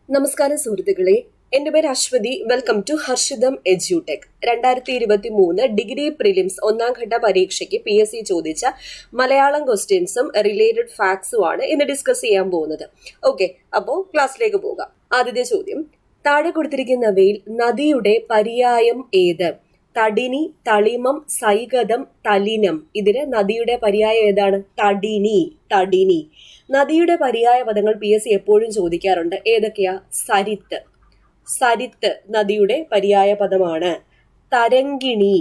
നമസ്കാരം സുഹൃത്തുക്കളെ, എൻ്റെ പേര് Aswathy. Welcome to Harshitham edutech. 2023 degree prelims ഒന്നാം ഘട്ട പരീക്ഷയ്ക്ക് PSC ചോദിച്ച മലയാളം ക്വസ്റ്റ്യൻസും റിലേറ്റഡ് ഫാക്ട്സുമാണ് ഇന്ന് ഡിസ്കസ് ചെയ്യാൻ പോകുന്നത്. ഓക്കെ, അപ്പോൾ ക്ലാസ്സിലേക്ക് പോകാം. ആദ്യത്തെ ചോദ്യം, താഴെ കൊടുത്തിരിക്കുന്നവയിൽ നദിയുടെ പര്യായം ഏത്? തടിനി, തളിമം, സൈകതം, തലിനം. ഇതിന് നദിയുടെ പര്യായം ഏതാണ്? തടിനി. തടിനി. നദിയുടെ പര്യായ പദങ്ങൾ PSC എപ്പോഴും ചോദിക്കാറുണ്ട്. ഏതൊക്കെയാ? സരിത്ത്. സരിത്ത് നദിയുടെ പര്യായ പദമാണ്. തരങ്കിണി.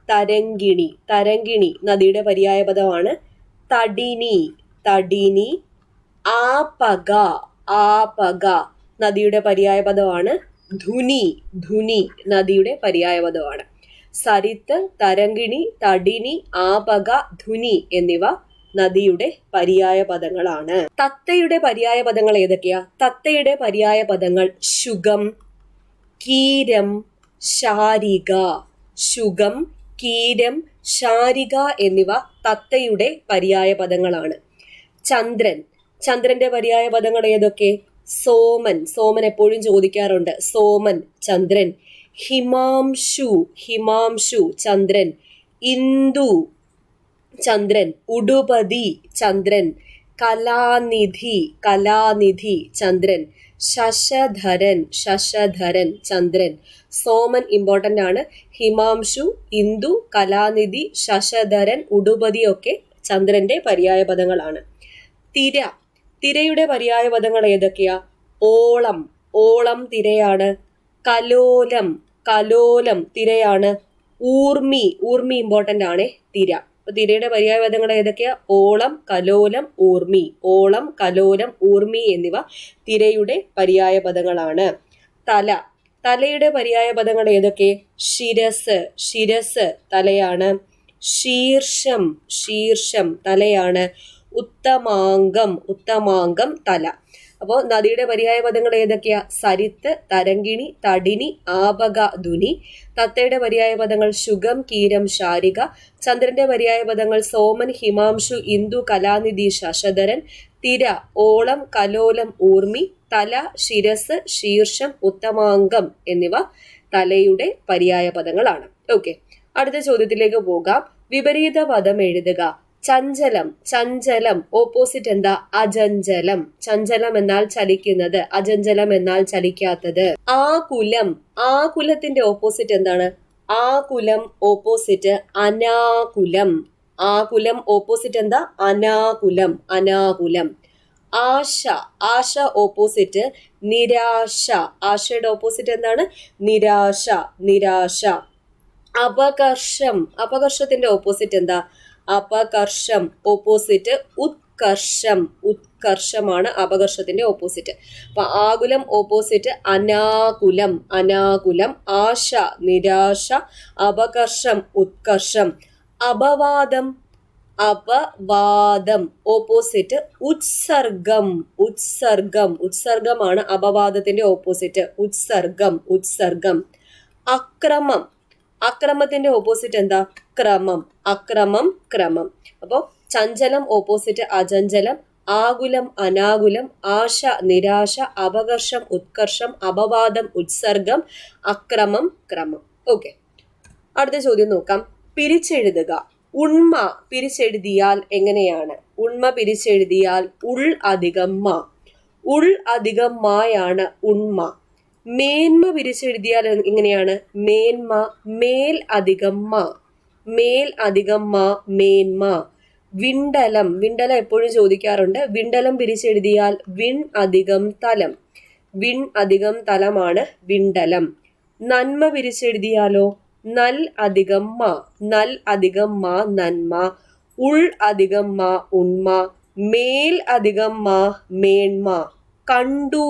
തരങ്കിണി. തരങ്കിണി നദിയുടെ പര്യായ പദമാണ്. തടിനി. തടിനി. ആപക. ആപക നദിയുടെ പര്യായ പദമാണ്. ധുനി. ധുനി നദിയുടെ പര്യായ പദമാണ്. സരിത്ത്, തരങ്കിണി, തടിനി, ആപക, ധുനി എന്നിവ നദിയുടെ പര്യായ പദങ്ങളാണ്. തത്തയുടെ പര്യായ പദങ്ങൾ ഏതൊക്കെയാ? തത്തയുടെ പര്യായ പദങ്ങൾ ശുഗം, കീരം, ശാരിക. ശുഗം, കീരം, ശാരിക എന്നിവ തത്തയുടെ പര്യായ പദങ്ങളാണ്. ചന്ദ്രൻ. ചന്ദ്രന്റെ പര്യായ പദങ്ങൾ ഏതൊക്കെ? സോമൻ. സോമൻ എപ്പോഴും ചോദിക്കാറുണ്ട്. സോമൻ, ചന്ദ്രൻ. ഹിമാംശു. ഹിമാംശു, ചന്ദ്രൻ. ഇന്ദു, ചന്ദ്രൻ. ഉടുപതി, ചന്ദ്രൻ. കലാനിധി. കലാനിധി, ചന്ദ്രൻ. ശശധരൻ. ശശധരൻ, ചന്ദ്രൻ. സോമൻ ഇമ്പോർട്ടന്റ് ആണ്. ഹിമാംശു, ഇന്ദു, കലാനിധി, ശശധരൻ, ഉടുപതി ഒക്കെ ചന്ദ്രന്റെ പര്യായ പദങ്ങളാണ്. തിര. തിരയുടെ പര്യായ പദങ്ങൾ ഏതൊക്കെയാ? ഓളം. ഓളം തിരയാണ്. കലോലം. കലോലം തിരയാണ്. ഊർമി. ഊർമി ഇമ്പോർട്ടന്റ് ആണ്. തിര. അപ്പൊ തിരയുടെ പര്യായ പദങ്ങൾ ഏതൊക്കെയാ? ഓളം, കലോലം, ഊർമി. ഓളം, കലോലം, ഊർമി എന്നിവ തിരയുടെ പര്യായ പദങ്ങളാണ്. തല. തലയുടെ പര്യായ പദങ്ങൾ ഏതൊക്കെ? ശിരസ്. ശിരസ് തലയാണ്. ശീർഷം. ശീർഷം തലയാണ്. ഉത്തമാംഗം. ഉത്തമാംഗം തല. അപ്പോൾ നദിയുടെ പര്യായ പദങ്ങൾ ഏതൊക്കെയാ? സരിത്ത്, തരങ്കിണി, തടിനി, ആപക, ധുനി. തത്തയുടെ പര്യായ പദങ്ങൾ ശുഗം, കീരം, ശാരിക. ചന്ദ്രന്റെ പര്യായ പദങ്ങൾ സോമൻ, ഹിമാംശു, ഇന്ദു, കലാനിധി, ശശധരൻ. തിര, ഓളം, കലോലം, ഊർമി. തല, ശിരസ്, ശീർഷം, ഉത്തമാംഗം എന്നിവ തലയുടെ പര്യായ പദങ്ങളാണ്. ഓക്കെ, അടുത്ത ചോദ്യത്തിലേക്ക് പോകാം. വിപരീത പദം എഴുതുക. ചഞ്ചലം. ചഞ്ചലം ഓപ്പോസിറ്റ് എന്താ? അചഞ്ചലം. ചഞ്ചലം എന്നാൽ ചലിക്കുന്നത്, അചഞ്ചലം എന്നാൽ ചലിക്കാത്തത്. ആകുലം. ആകുലത്തിന്റെ ഓപ്പോസിറ്റ് എന്താണ്? ആകുലം ഓപ്പോസിറ്റ് അനാകുലം. ആകുലം ഓപ്പോസിറ്റ് എന്താ? അനാകുലം. അനാകുലം. ആശ. ആശ ഓപ്പോസിറ്റ് നിരാശ. ആശയുടെ ഓപ്പോസിറ്റ് എന്താണ്? നിരാശ. നിരാശ. അപകർഷം. അപകർഷത്തിന്റെ ഓപ്പോസിറ്റ് എന്താ? അപകർഷം ഓപ്പോസിറ്റ് ഉത്കർഷം. ഉത്കർഷമാണ് അപകർഷത്തിന്റെ ഓപ്പോസിറ്റ്. അപ്പൊ ആകുലം ഓപ്പോസിറ്റ് അനാകുലം. അനാകുലം. ആശ നിരാശ. അപകർഷം ഉത്കർഷം. അപവാദം. അപവാദം ഓപ്പോസിറ്റ് ഉത്സർഗം. ഉത്സർഗം. ഉത്സർഗമാണ് അപവാദത്തിന്റെ ഓപ്പോസിറ്റ്. ഉത്സർഗം. ഉത്സർഗം. അക്രമം. അക്രമത്തിന്റെ ഓപ്പോസിറ്റ് എന്താ? ക്രമം. അക്രമം, ക്രമം. അപ്പോ ചഞ്ചലം ഓപ്പോസിറ്റ് അചഞ്ചലം, ആകുലം അനാകുലം, ആശ നിരാശ, അപകർഷം ഉത്കർഷം, അപവാദം ഉത്സർഗം, അക്രമം, ക്രമം. ഓക്കെ, അടുത്ത ചോദ്യം നോക്കാം. പിരിച്ചെഴുതുക. ഉണ്മ പിരിച്ചെഴുതിയാൽ എങ്ങനെയാണ്? ഉണ്മ പിരിച്ചെഴുതിയാൽ ഉൾ അധികം മ. ഉൾ അധികം മായാണ് ഉണ്മ. മേന്മ പിരിച്ചെഴുതിയാൽ എങ്ങനെയാണ്? മേന്മ മേൽ അധികം മ. മേൽ അധികം മ, മേന്മ. വിണ്ടലം. വിണ്ടലം എപ്പോഴും ചോദിക്കാറുണ്ട്. വിണ്ടലം പിരിച്ചെഴുതിയാൽ വിൺ അധികം തലം. വിൺ അധികം തലമാണ് വിണ്ടലം. നന്മ പിരിച്ചെഴുതിയാലോ? നൽ അധികം മ. നൽ അധികം മ, നന്മ. ഉൾ അധികം മ, ഉണ്മ. മേൽ അധികം മ, മേന്മ. കണ്ടു.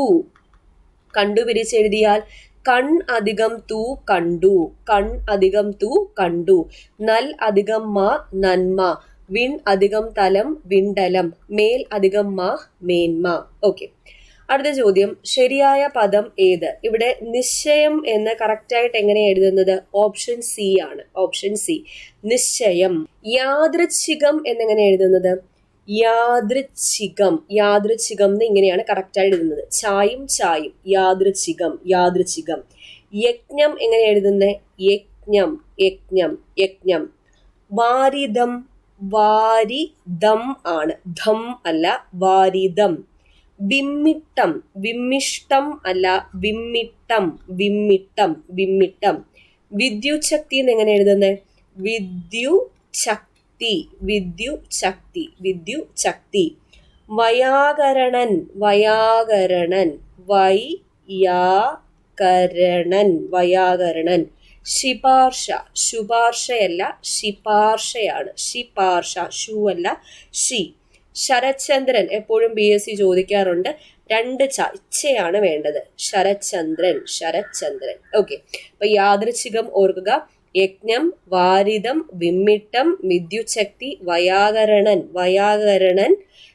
കണ്ടു പിരിച്ചെഴുതിയാൽ കൺ അധികം തു, കണ്ടു. കൺ അധികം തു, കണ്ടു. നൽ അധികം മ, നന്മ. വിൺ അധികം തലം, വിണ്ടലം. മേൽ അധികം മ, മേന്മ. ഓക്കെ, അടുത്ത ചോദ്യം. ശരിയായ പദം ഏത്? ഇവിടെ നിശ്ചയം എന്ന് കറക്റ്റായിട്ട് എങ്ങനെയാണ് എഴുതുന്നത്? ഓപ്ഷൻ സി ആണ്. ഓപ്ഷൻ സി, നിശ്ചയം. യാദൃച്ഛികം എന്നെങ്ങനെ എഴുതുന്നത്? യാദൃച്ഛികം. യാദൃച്ഛികം എന്ന് ഇങ്ങനെയാണ് കറക്റ്റായിട്ട് എഴുതുന്നത്. ചായും ചായും. യാദൃച്ഛികം, യാദൃച്ഛികം. യജ്ഞം എങ്ങനെ എഴുതുന്നത്? യജ്ഞം, യജ്ഞം, യജ്ഞം. വാരിദം, വാരിദം ആണ്, ധം അല്ല, വാരിദം. വിമ്മിട്ടം, വിമ്മിഷ്ടം അല്ല, വിമ്മിട്ടം, വിമ്മിട്ടം, വിമ്മിട്ടം. വിദ്യുച്ഛക്തി എന്ന് എങ്ങനെ എഴുതുന്നത്? വിദ്യുച്ഛക്തി, വിദ്യുച്ഛക്തി, വിദ്യുച്ഛക്തി. വയാകരണൻ, വയാകരണൻ, വൈയാകരണൻ, വയാകരണൻ. ശിപാർശ, ശുപാർശയല്ല, ശിപാർശയാണ്. ശിപാർശ, ഷു അല്ല, ഷി. ശരത്ചന്ദ്രൻ എപ്പോഴും BSc ചോദിക്കാറുണ്ട്. 2 ഇച്ഛയാണ് വേണ്ടത്. ശരത്ചന്ദ്രൻ, ശരത്ചന്ദ്രൻ. ഓക്കെ, അപ്പൊ യാദൃച്ഛികം ഓർക്കുക. യജ്ഞം, വാരിദം, വിമ്മിട്ടം, വിദ്യുച്ഛക്തി, വയാകരണൻ, വയാകരണൻ,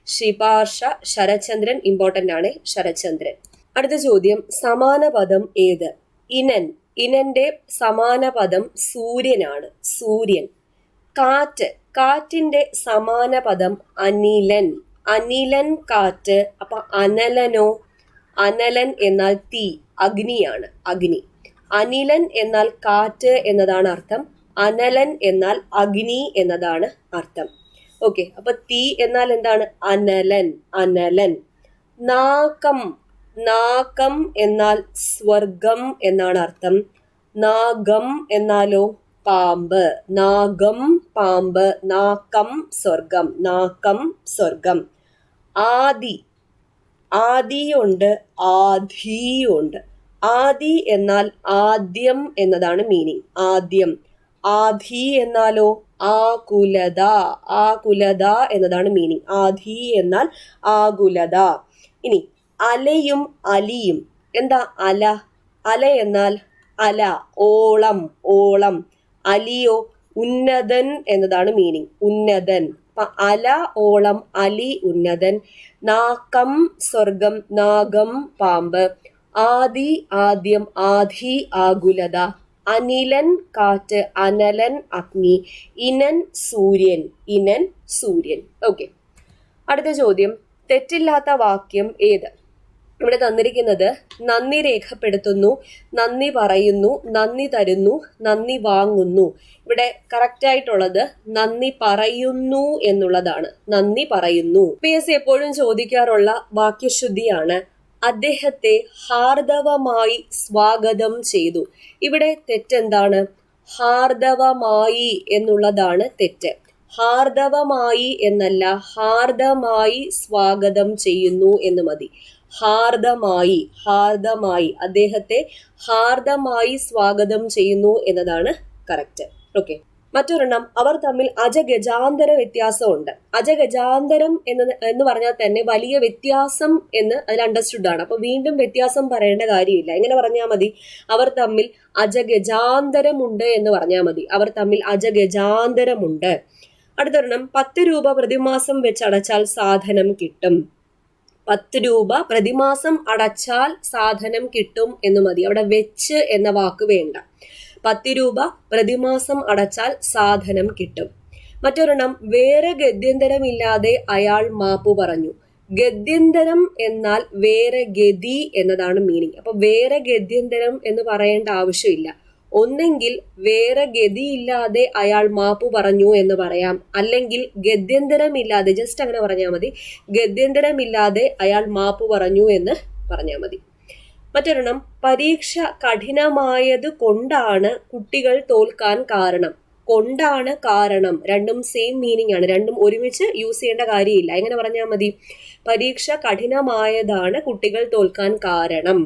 ശിപാർശ, ശരത്ചന്ദ്രൻ. ഇമ്പോർട്ടന്റ് ആണ് ശരത്ചന്ദ്രൻ. അടുത്ത ചോദ്യം, സമാന പദം ഏത്? ഇനൻ. ഇനന്റെ സമാന പദം സൂര്യനാണ്, സൂര്യൻ. കാറ്റ്. കാറ്റിന്റെ സമാന പദം അനിലൻ. അനിലൻ, കാറ്റ്. അപ്പൊ അനലനോ? അനലൻ എന്നാൽ തീ, അഗ്നിയാണ്, അഗ്നി. അനിലൻ എന്നാൽ കാറ്റ് എന്നതാണ് അർത്ഥം. അനലൻ എന്നാൽ അഗ്നി എന്നതാണ് അർത്ഥം. ഓക്കെ, അപ്പൊ തീ എന്നാൽ എന്താണ്? അനലൻ, അനലൻ. നാകം. നാകം എന്നാൽ സ്വർഗം എന്നാണ് അർത്ഥം. നാഗം എന്നാലോ? പാമ്പ്. നാഗം പാമ്പ്, നാക്കം സ്വർഗം, നാക്കം സ്വർഗം. ആദി. ആദിയുണ്ട്, ആധിയുണ്ട്. ആദി എന്നാൽ ആദ്യം എന്നതാണ് മീനിങ്, ആദ്യം. ആധി എന്നാലോ? ആകുലത, ആകുലത എന്നതാണ് മീനിങ്. ആധി എന്നാൽ ആകുലത. ഇനി അലയും അലിയും. എന്താ അല? അല എന്നാൽ അല, ഓളം, ഓളം. അലിയോ? ഉന്നതൻ എന്നതാണ് മീനിങ്, ഉന്നതൻ. അല ഓളം, അലി ഉന്നതൻ. നാക്കം സ്വർഗം, നാഗം പാമ്പ്. ആദി ആദ്യം, ആധി ആകുലത. അനിലൻ കാറ്റ്, അനലൻ അഗ്നി. ഇനൻ സൂര്യൻ, ഇനൻ സൂര്യൻ. ഓക്കെ, അടുത്ത ചോദ്യം, തെറ്റില്ലാത്ത വാക്യം ഏത്? ഇവിടെ തന്നിരിക്കുന്നത് നന്ദി രേഖപ്പെടുത്തുന്നു, നന്ദി പറയുന്നു, നന്ദി തരുന്നു, നന്ദി വാങ്ങുന്നു. ഇവിടെ കറക്റ്റ് ആയിട്ടുള്ളത് നന്ദി പറയുന്നു എന്നുള്ളതാണ്. നന്ദി പറയുന്നു. PSc എപ്പോഴും ചോദിക്കാറുള്ള വാക്യശുദ്ധിയാണ്. അദ്ദേഹത്തെ ഹാർദവമായി സ്വാഗതം ചെയ്തു. ഇവിടെ തെറ്റെന്താണ്? ഹാർദവമായി എന്നുള്ളതാണ് തെറ്റ്. ഹാർദവമായി എന്നല്ല, ഹാർദമായി സ്വാഗതം ചെയ്യുന്നു എന്ന് മതി. ഹാർദമായി, ഹാർദമായി, അദ്ദേഹത്തെ ഹാർദമായി സ്വാഗതം ചെയ്യുന്നു എന്നതാണ് കറക്റ്റ്. ഓക്കെ, മറ്റൊരെണ്ണം, അവർ തമ്മിൽ അജഗജാന്തര വ്യത്യാസമുണ്ട്. അജഗജാന്തരം എന്ന് പറഞ്ഞാൽ തന്നെ വലിയ വ്യത്യാസം എന്ന് അതിൽ അണ്ടർസ്റ്റുഡ് ആണ്. അപ്പൊ വീണ്ടും വ്യത്യാസം പറയേണ്ട കാര്യമില്ല. എങ്ങനെ പറഞ്ഞാൽ മതി? അവർ തമ്മിൽ അജഗജാന്തരമുണ്ട് എന്ന് പറഞ്ഞാൽ മതി. അവർ തമ്മിൽ അജഗജാന്തരമുണ്ട്. അടുത്തൊരെണ്ണം, 10 രൂപ പ്രതിമാസം വെച്ച് അടച്ചാൽ സാധനം കിട്ടും. 10 രൂപ പ്രതിമാസം അടച്ചാൽ സാധനം കിട്ടും എന്ന് മതി. അവിടെ വെച്ച് എന്ന വാക്ക് വേണ്ട. 10 രൂപ പ്രതിമാസം അടച്ചാൽ സാധനം കിട്ടും. മറ്റൊരെണ്ണം, വേറെ ഗത്യന്തരമില്ലാതെ അയാൾ മാപ്പു പറഞ്ഞു. ഗത്യന്തരം എന്നാൽ വേറെ ഗതി എന്നതാണ് മീനിങ്. അപ്പൊ വേറെ ഗത്യന്തരം എന്ന് പറയേണ്ട ആവശ്യമില്ല. ഒന്നെങ്കിൽ വേറെ ഗതിയില്ലാതെ അയാൾ മാപ്പു പറഞ്ഞു എന്ന് പറയാം, അല്ലെങ്കിൽ ഗത്യന്തരമില്ലാതെ, ജസ്റ്റ് അങ്ങനെ പറഞ്ഞാൽ മതി, ഗത്യന്തരമില്ലാതെ അയാൾ മാപ്പു പറഞ്ഞു എന്ന് പറഞ്ഞാൽ മതി. മറ്റൊരെണ്ണം, പരീക്ഷ കഠിനമായത് കൊണ്ടാണ് കുട്ടികൾ തോൽക്കാൻ കാരണം. കൊണ്ടാണ് കാരണം, രണ്ടും സെയിം മീനിങ് ആണ്. രണ്ടും ഒരുമിച്ച് യൂസ് ചെയ്യേണ്ട കാര്യമില്ല. എങ്ങനെ പറഞ്ഞാൽ മതി? പരീക്ഷ കഠിനമായതാണ് കുട്ടികൾ തോൽക്കാൻ കാരണം.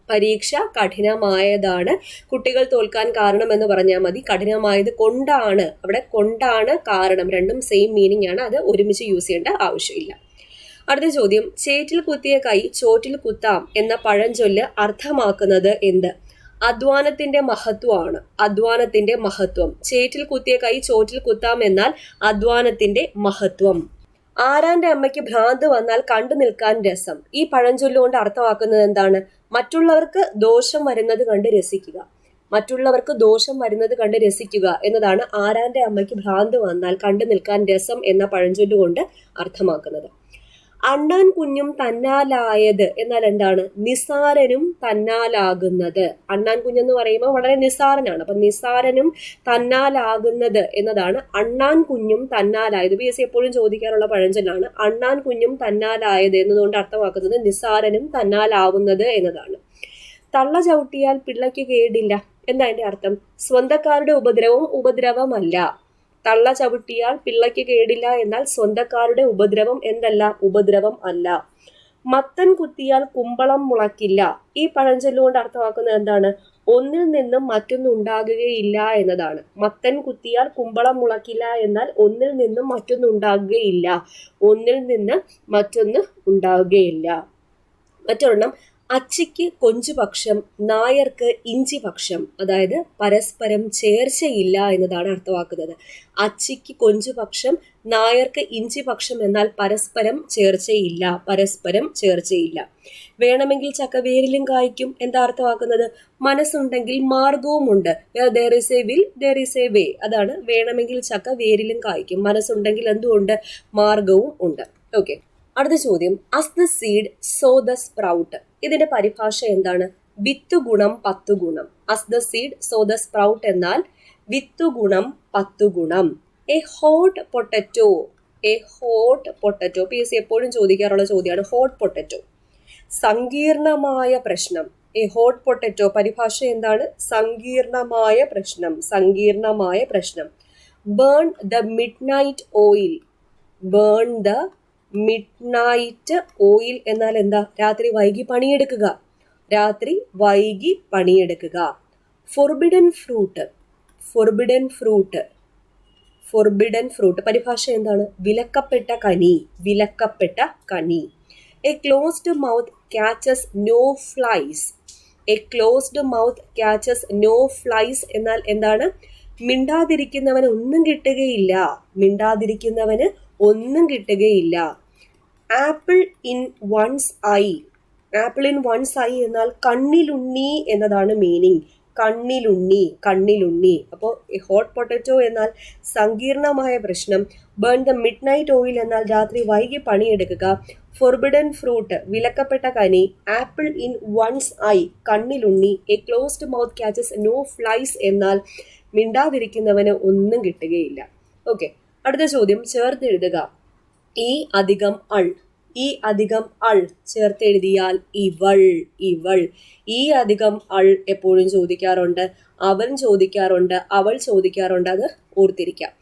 പരീക്ഷ കഠിനമായതാണ് കുട്ടികൾ തോൽക്കാൻ കാരണം എന്ന് പറഞ്ഞാൽ മതി. കഠിനമായത് കൊണ്ടാണ്, അവിടെ കൊണ്ടാണ് കാരണം, രണ്ടും സെയിം മീനിങ് ആണ്. അത് ഒരുമിച്ച് യൂസ് ചെയ്യേണ്ട ആവശ്യമില്ല. അടുത്ത ചോദ്യം, ചേറ്റിൽ കുത്തിയ കൈ ചോറ്റിൽ കുത്താം എന്ന പഴഞ്ചൊല്ല് അർത്ഥമാക്കുന്നത് എന്ത്? അധ്വാനത്തിന്റെ മഹത്വമാണ്. അധ്വാനത്തിന്റെ മഹത്വം. ചേറ്റിൽ കുത്തിയ കൈ ചോറ്റിൽ കുത്താം എന്നാൽ അധ്വാനത്തിന്റെ മഹത്വം. ആരാന്റെ അമ്മയ്ക്ക് ഭ്രാന്ത് വന്നാൽ കണ്ടു നിൽക്കാൻ രസം. ഈ പഴഞ്ചൊല്ലുകൊണ്ട് അർത്ഥമാക്കുന്നത് എന്താണ്? മറ്റുള്ളവർക്ക് ദോഷം വരുന്നത് കണ്ട് രസിക്കുക. മറ്റുള്ളവർക്ക് ദോഷം വരുന്നത് കണ്ട് രസിക്കുക എന്നതാണ് ആരാന്റെ അമ്മയ്ക്ക് ഭ്രാന്ത് വന്നാൽ കണ്ടു നിൽക്കാൻ രസം എന്ന പഴഞ്ചൊല്ലുകൊണ്ട് അർത്ഥമാക്കുന്നത്. അണ്ണാൻ കുഞ്ഞും തന്നാലായത് എന്നാൽ എന്താണ്? നിസാരനും തന്നാലാകുന്നത്. അണ്ണാൻ കുഞ്ഞെന്ന് പറയുമ്പോൾ വളരെ നിസാരനാണ്. അപ്പൊ നിസാരനും തന്നാലാകുന്നത് എന്നതാണ് അണ്ണാൻ കുഞ്ഞും തന്നാലായത്. PSC എപ്പോഴും ചോദിക്കാറുള്ള പഴഞ്ചൊല്ലാണ്. അണ്ണാൻ കുഞ്ഞും തന്നാലായത് എന്നതുകൊണ്ട് അർത്ഥമാക്കുന്നത് നിസാരനും തന്നാലാവുന്നത് എന്നതാണ്. തള്ള ചവിട്ടിയാൽ പിള്ളയ്ക്ക് കേടില്ല എന്താ അതിന്റെ അർത്ഥം? സ്വന്തക്കാരുടെ ഉപദ്രവം ഉപദ്രവമല്ല. തള്ള ചവിട്ടിയാൽ പിള്ളയ്ക്ക് കേടില്ല എന്നാൽ സ്വന്തക്കാരുടെ ഉപദ്രവം എന്തല്ല? ഉപദ്രവം അല്ല. മത്തൻ കുത്തിയാൽ കുമ്പളം മുളക്കില്ല. ഈ പഴഞ്ചൊല്ലുകൊണ്ട് അർത്ഥമാക്കുന്നത് എന്താണ്? ഒന്നിൽ നിന്നും മറ്റൊന്ന് ഉണ്ടാകുകയില്ല എന്നതാണ്. മത്തൻ കുത്തിയാൽ കുമ്പളം മുളക്കില്ല എന്നാൽ ഒന്നിൽ നിന്നും മറ്റൊന്ന് ഉണ്ടാകുകയില്ല. ഒന്നിൽ നിന്ന് മറ്റൊന്ന് ഉണ്ടാകുകയില്ല. മറ്റൊരെണ്ണം, അച്ചിക്ക് കൊഞ്ചുപക്ഷം നായർക്ക് ഇഞ്ചിപക്ഷം. അതായത് പരസ്പരം ചേർച്ചയില്ല എന്നതാണ് അർത്ഥമാക്കുന്നത്. അച്ചിക്ക് കൊഞ്ചുപക്ഷം നായർക്ക് ഇഞ്ചിപക്ഷം എന്നാൽ പരസ്പരം ചേർച്ചയില്ല. പരസ്പരം ചേർച്ചയില്ല. വേണമെങ്കിൽ ചക്ക വേരിലും കായ്ക്കും എന്താ അർത്ഥമാക്കുന്നത്? മനസ്സുണ്ടെങ്കിൽ മാർഗവുമുണ്ട്. there is a will, there is a way. അതാണ് വേണമെങ്കിൽ ചക്ക വേരിലും കായ്ക്കും. മനസ്സുണ്ടെങ്കിൽ എന്തുകൊണ്ട്? മാർഗവും ഉണ്ട്. ഓക്കെ, അടുത്ത ചോദ്യം, as the seed so the sprout. ഇതിന്റെ പരിഭാഷ എന്താണ്? വിത്ത് ഗുണം 10 ഗുണം. As the seed so the sprout എന്നാൽ വിത്ത് ഗുണം 10 ഗുണം. A hot potato. A hot potato PSC എപ്പോഴും ചോദിക്കാറുള്ള ചോദ്യമാണ് ഹോട്ട് പൊട്ടറ്റോ. സങ്കീർണമായ പ്രശ്നം. എ ഹോട്ട് പൊട്ടറ്റോ പരിഭാഷ എന്താണ്? സങ്കീർണമായ പ്രശ്നം. സങ്കീർണമായ പ്രശ്നം. Burn the midnight oil. Burn the midnight oil എന്നാൽ എന്താ? രാത്രി വൈകി പണിയെടുക്കുക. രാത്രി വൈകി പണിയെടുക്കുക. Forbidden fruit. Forbidden fruit. Forbidden fruit പരിഭാഷ എന്താണ്? വിലക്കപ്പെട്ട കനി. വിലക്കപ്പെട്ട കനി. A closed mouth catches no flies. A closed mouth catches no flies എന്നാൽ എന്താണ്? മിണ്ടാതിരിക്കുന്നവന് ഒന്നും കിട്ടുകയില്ല. മിണ്ടാതിരിക്കുന്നവന് ഒന്നും കിട്ടുകയില്ല. Apple in one's eye. Apple in one's eye എന്നാൽ കണ്ണിലുണ്ണി എന്നതാണ് മീനിങ്. കണ്ണിലുണ്ണി. കണ്ണിലുണ്ണി. അപ്പോൾ ഹോട്ട് പൊട്ടറ്റോ എന്നാൽ സങ്കീർണമായ പ്രശ്നം. Burn the midnight oil എന്നാൽ രാത്രി വൈകി പണിയെടുക്കുക. ഫോർബിഡൻ ഫ്രൂട്ട് വിലക്കപ്പെട്ട കനി. ആപ്പിൾ ഇൻ വൺസ് ഐ കണ്ണിലുണ്ണി. A closed mouth catches no flies എന്നാൽ മിണ്ടാതിരിക്കുന്നവന് ഒന്നും കിട്ടുകയില്ല. ഓക്കെ, അടുത്ത ചോദ്യം ചേർത്തെഴുതുക. ഈ അധികം അൾ. ഈ അധികം അൾ ചേർത്തെഴുതിയാൽ ഇവൾ. ഇവൾ. ഈ അധികം അൾ എപ്പോഴും ചോദിക്കാറുണ്ട്. അവൻ ചോദിക്കാറുണ്ട്. അവൾ ചോദിക്കാറുണ്ട്. അത് ഓർത്തിരിക്കാം.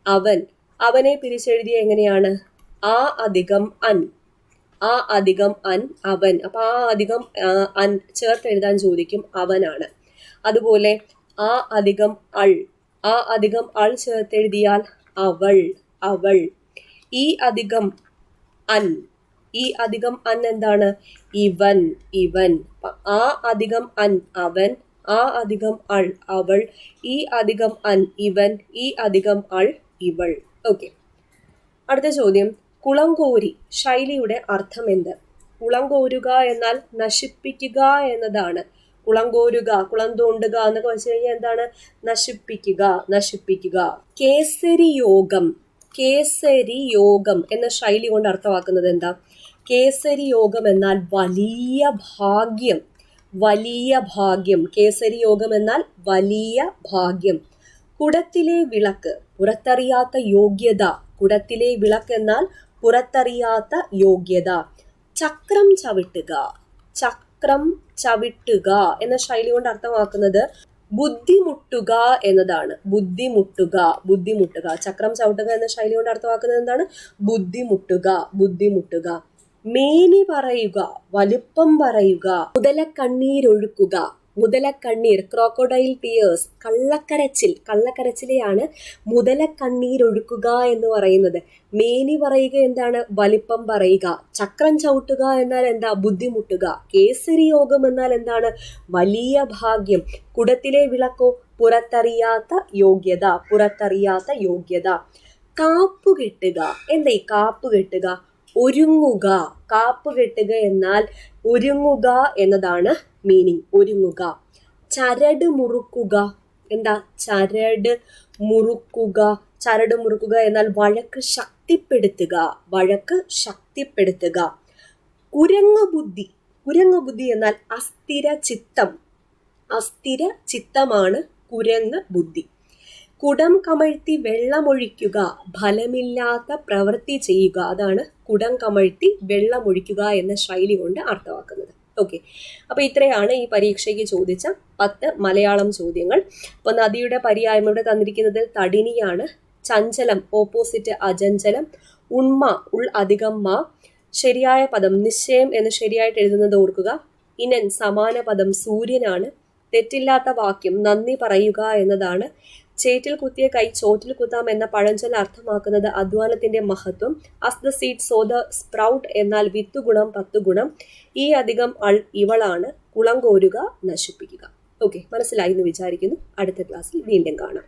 അവൻ. അവനെ പിരിച്ചെഴുതിയ എങ്ങനെയാണ്? ആ അധികം അൻ. ആ അധികം അൻ അവൻ. അപ്പൊ ആ അധികം അൻ ചേർത്തെഴുതാൻ ചോദിക്കും അവനാണ്. അതുപോലെ ആ അധികം അൾ. ആ അധികം അൾ ചേർത്തെഴുതിയാൽ അവൾ. അവൾ. ഈ അധികം അൻ. ഈ അധികം അൻ എന്താണ്? ഇവൻ. ഇവൻ. ആ അധികം അൻ അവൻ. ആ അധികം അൾ അവൾ. ഈ അധികം അൻ ഇവൻ. ഈ അധികം അൾ ഇവൾ. ഓക്കെ, അടുത്ത ചോദ്യം, കുളംകോരി ശൈലിയുടെ അർത്ഥം എന്ത്? കുളംകോരുക എന്നാൽ നശിപ്പിക്കുക എന്നതാണ്. കുളംകോരുക, കുളം തോണ്ടുക എന്നൊക്കെ വെച്ച് കഴിഞ്ഞാൽ എന്താണ്? നശിപ്പിക്കുക. നശിപ്പിക്കുക. കേസരി യോഗം. കേസരി യോഗം എന്ന ശൈലി കൊണ്ട് അർത്ഥമാക്കുന്നത് എന്താ? കേസരി യോഗം എന്നാൽ വലിയ ഭാഗ്യം. വലിയ ഭാഗ്യം. കേസരി യോഗം എന്നാൽ വലിയ ഭാഗ്യം. കുടത്തിലെ വിളക്ക് പുറത്തറിയാത്ത യോഗ്യത. കുടത്തിലെ വിളക്ക് എന്നാൽ പുറത്തറിയാത്ത യോഗ്യത. ചക്രം ചവിട്ടുക. ചക്രം ചവിട്ടുക എന്ന ശൈലി കൊണ്ട് അർത്ഥമാക്കുന്നത് ബുദ്ധിമുട്ടുക എന്നതാണ്. ബുദ്ധിമുട്ടുക. ബുദ്ധിമുട്ടുക. ചക്രം ചവിട്ടുക എന്ന ശൈലി കൊണ്ട് അർത്ഥമാക്കുന്നത് എന്താണ്? ബുദ്ധിമുട്ടുക. ബുദ്ധിമുട്ടുക. മേനി പറയുക. വലുപ്പം പറയുക. മുതലക്കണ്ണീരൊഴുക്കുക. മുതലക്കണ്ണീർ, ക്രോക്കോഡൈൽ ടിയേഴ്സ്. കള്ളക്കരച്ചിൽ. കള്ളക്കരച്ചിലെയാണ് മുതലക്കണ്ണീരൊഴുക്കുക എന്ന് പറയുന്നത്. മേനി പറയുക എന്താണ്? വലിപ്പം പറയുക. ചക്രം ചവിട്ടുക എന്നാൽ എന്താ? ബുദ്ധിമുട്ടുക. കേസരി യോഗം എന്നാൽ എന്താണ്? വലിയ ഭാഗ്യം. കുടത്തിലെ വിളക്കോ? പുറത്തറിയാത്ത യോഗ്യത. പുറത്തറിയാത്ത യോഗ്യത. കാപ്പു കെട്ടുക. എന്താ ഈ കാപ്പു കെട്ടുക? ഒരുങ്ങുക. കാപ്പ് കെട്ടുക എന്നാൽ ഒരുങ്ങുക എന്നതാണ് മീനിങ്. ഒരുങ്ങുക. ചരട് മുറുക്കുക. എന്താ ചരട് മുറുക്കുക? ചരട് മുറുക്കുക എന്നാൽ വഴക്ക് ശക്തിപ്പെടുത്തുക, വഴക്ക് ശക്തിപ്പെടുത്തുക. കുരങ്ങു ബുദ്ധി. കുരങ്ങു ബുദ്ധി എന്നാൽ അസ്ഥിര ചിത്തം, അസ്ഥിര ചിത്തമാണ് കുരങ്ങ് ബുദ്ധി. കുടം കമഴ്ത്തി വെള്ളമൊഴിക്കുക, ഫലമില്ലാത്ത പ്രവൃത്തി ചെയ്യുക. അതാണ് കുടം കമഴ്ത്തി വെള്ളമൊഴിക്കുക എന്ന ശൈലി കൊണ്ട് അർത്ഥമാക്കുന്നത്. ഓക്കെ, അപ്പൊ ഇത്രയാണ് ഈ പരീക്ഷയ്ക്ക് ചോദിച്ച 10 മലയാളം ചോദ്യങ്ങൾ. അപ്പൊ നദിയുടെ പര്യായം ഇവിടെ തന്നിരിക്കുന്നത് തടിനിയാണ്. ചഞ്ചലം ഓപ്പോസിറ്റ് അചഞ്ചലം. ഉണ്മ ഉൾ അധികം മാ. ശരിയായ പദം നിശ്ചയം എന്ന് ശരിയായിട്ട് എഴുതുന്നത് ഓർക്കുക. ഇനൻ സമാന പദം സൂര്യനാണ്. തെറ്റില്ലാത്ത വാക്യം നന്ദി പറയുക എന്നതാണ്. ചേറ്റിൽ കുത്തിയ കൈ ചോറ്റിൽ കുത്താം എന്ന പഴഞ്ചൊല്ല് അർത്ഥമാക്കുന്നത് അധ്വാനത്തിന്റെ മഹത്വം. As the seed so the sprout എന്നാൽ വിത്ത് ഗുണം 10 ഗുണം. ഈ അധികം അൾ ഇവളാണ്. കുളം കോരുക നശിപ്പിക്കുക. ഓക്കെ, മനസ്സിലായി എന്ന് വിചാരിക്കുന്നു. അടുത്ത ക്ലാസ്സിൽ വീണ്ടും കാണാം.